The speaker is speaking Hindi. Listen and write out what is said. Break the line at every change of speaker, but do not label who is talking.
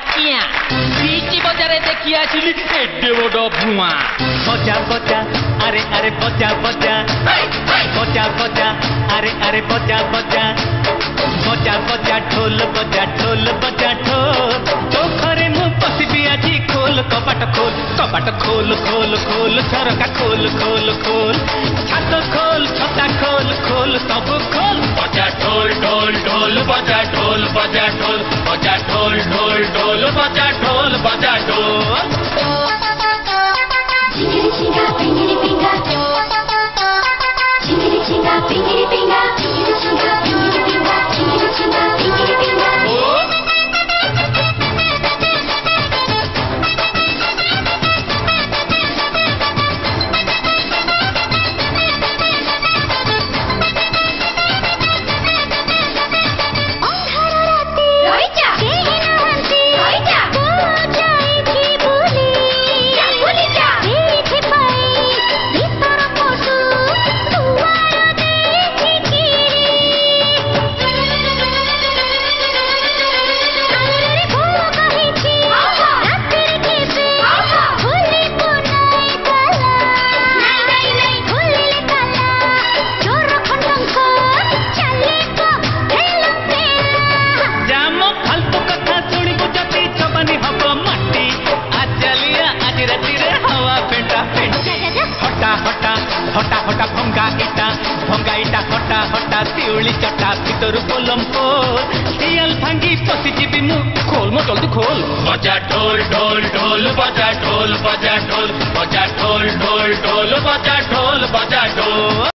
किया बीच बजारे देखी आसिली एडे बड़ भुआ
बजा बजा अरे अरे बजा बजा बजा बजा अरे अरे बजा बजा बजा बजा ढोल बजा ढोल बजा ढोल तो घरे मु बसबी आजी खोल कबाट खोल खोल खोल झरका खोल खोल खोल छात खोल छता खोल खोल सब खोल
बजा ढोल ढोल ढोल बजा ढोल बजा ढोल बजा ढोल ढोल ढोल बजा ढोल बजा ढोल
Chingiri chinga, pingiri pinga. Chingiri chinga, pingiri pinga. Chingiri chinga, pingiri pinga. Chingiri chinga, pingiri pinga.
हटा हटा भंगा इटा हटा हटा शिउली चटा भीतर पोलम पोल हियल भांगी पशिजिबी मु खोल मो जल्दी खोल
बजा ढोल ढोल ढोल बजा ढोल बजा ढोल बजा ढोल ढोल ढोल बजा ढोल बजा ढोल।